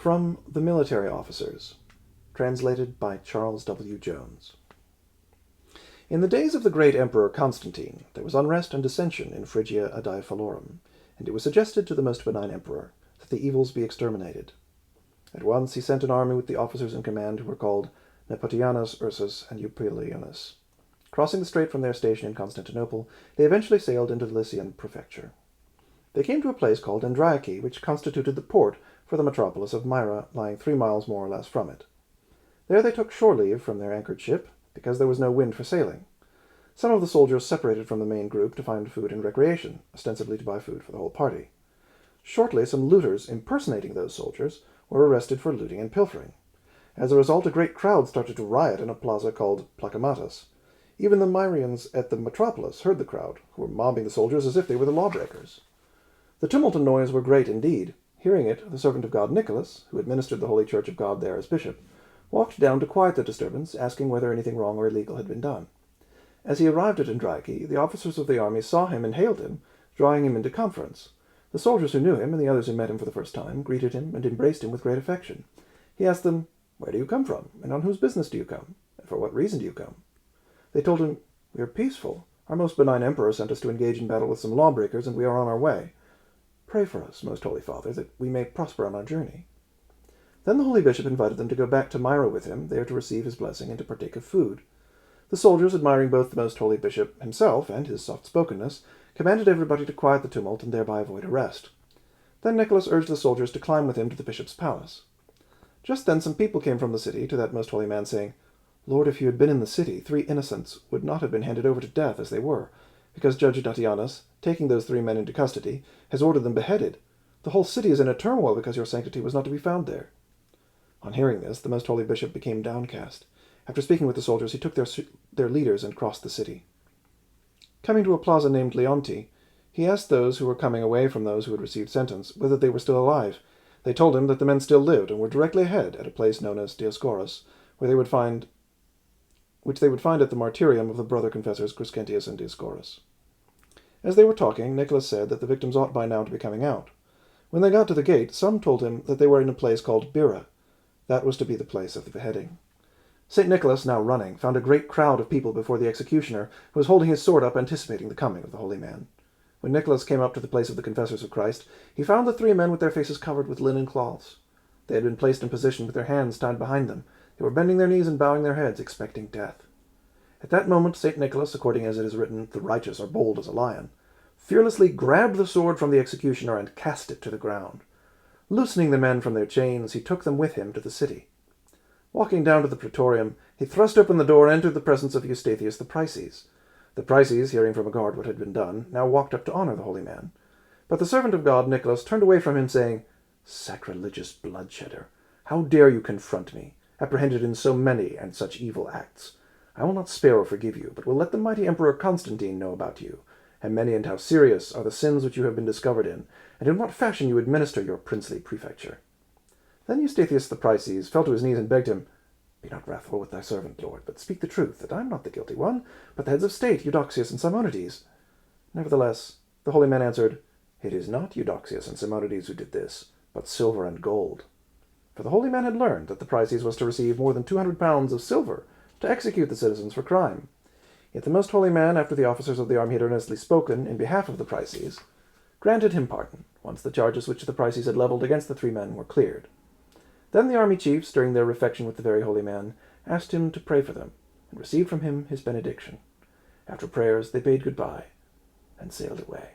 From the Military Officers, translated by Charles W. Jones. In the days of the great Emperor Constantine, there was unrest and dissension in Phrygia Adiaphalorum, and it was suggested to the most benign emperor that the evils be exterminated. At once he sent an army with the officers in command who were called Nepotianus, Ursus, and Eupralionus. Crossing the strait from their station in Constantinople, they eventually sailed into the Lycian prefecture. They came to a place called Andriache, which constituted the port for the metropolis of Myra, lying 3 miles more or less from it. There they took shore leave from their anchored ship, because there was no wind for sailing. Some of the soldiers separated from the main group to find food and recreation, ostensibly to buy food for the whole party. Shortly, some looters, impersonating those soldiers, were arrested for looting and pilfering. As a result, a great crowd started to riot in a plaza called Plakamatas. Even the Myrians at the metropolis heard the crowd, who were mobbing the soldiers as if they were the lawbreakers. The tumult and noise were great indeed. Hearing it, the servant of God Nicholas, who administered the Holy Church of God there as bishop, walked down to quiet the disturbance, asking whether anything wrong or illegal had been done. As he arrived at Andriache, the officers of the army saw him and hailed him, drawing him into conference. The soldiers who knew him, and the others who met him for the first time, greeted him and embraced him with great affection. He asked them, "Where do you come from, and on whose business do you come, and for what reason do you come?" They told him, "We are peaceful. Our most benign emperor sent us to engage in battle with some lawbreakers, and we are on our way. Pray for us, most holy father, that we may prosper on our journey." Then the holy bishop invited them to go back to Myra with him, there to receive his blessing and to partake of food. The soldiers, admiring both the most holy bishop himself and his soft-spokenness, commanded everybody to quiet the tumult and thereby avoid arrest. Then Nicholas urged the soldiers to climb with him to the bishop's palace. Just then some people came from the city to that most holy man, saying, "Lord, if you had been in the city, 3 innocents would not have been handed over to death as they were, because Judge Datianus, taking those 3 men into custody, has ordered them beheaded. The whole city is in a turmoil because your sanctity was not to be found there." On hearing this, the most holy bishop became downcast. After speaking with the soldiers, he took their leaders and crossed the city. Coming to a plaza named Leonti, he asked those who were coming away from those who had received sentence whether they were still alive. They told him that the men still lived and were directly ahead at a place known as Dioscorus, which they would find at the martyrium of the brother confessors Crescentius and Dioscorus. As they were talking, Nicholas said that the victims ought by now to be coming out. When they got to the gate, some told him that they were in a place called Bira. That was to be the place of the beheading. St. Nicholas, now running, found a great crowd of people before the executioner, who was holding his sword up, anticipating the coming of the holy man. When Nicholas came up to the place of the confessors of Christ, he found the 3 men with their faces covered with linen cloths. They had been placed in position with their hands tied behind them. They were bending their knees and bowing their heads, expecting death. At that moment St. Nicholas, according as it is written, "The righteous are bold as a lion," fearlessly grabbed the sword from the executioner and cast it to the ground. Loosening the men from their chains, he took them with him to the city. Walking down to the praetorium, he thrust open the door and entered the presence of Eustathius the Prices. The Prices, hearing from a guard what had been done, now walked up to honor the holy man. But the servant of God, Nicholas, turned away from him, saying, "Sacrilegious bloodshedder, how dare you confront me, apprehended in so many and such evil acts? I will not spare or forgive you, but will let the mighty Emperor Constantine know about you, and many and how serious are the sins which you have been discovered in, and in what fashion you administer your princely prefecture." Then Eustathius the Prices fell to his knees and begged him, "Be not wrathful with thy servant, Lord, but speak the truth, that I am not the guilty one, but the heads of state, Eudoxius and Simonides." Nevertheless, the holy man answered, "It is not Eudoxius and Simonides who did this, but silver and gold." For the holy man had learned that the Prices was to receive more than 200 pounds of silver to execute the citizens for crime. Yet the most holy man, after the officers of the army had earnestly spoken in behalf of the Prices, granted him pardon, once the charges which the Prices had leveled against the 3 men were cleared. Then the army chiefs, during their refection with the very holy man, asked him to pray for them, and received from him his benediction. After prayers, they bade good-bye, and sailed away.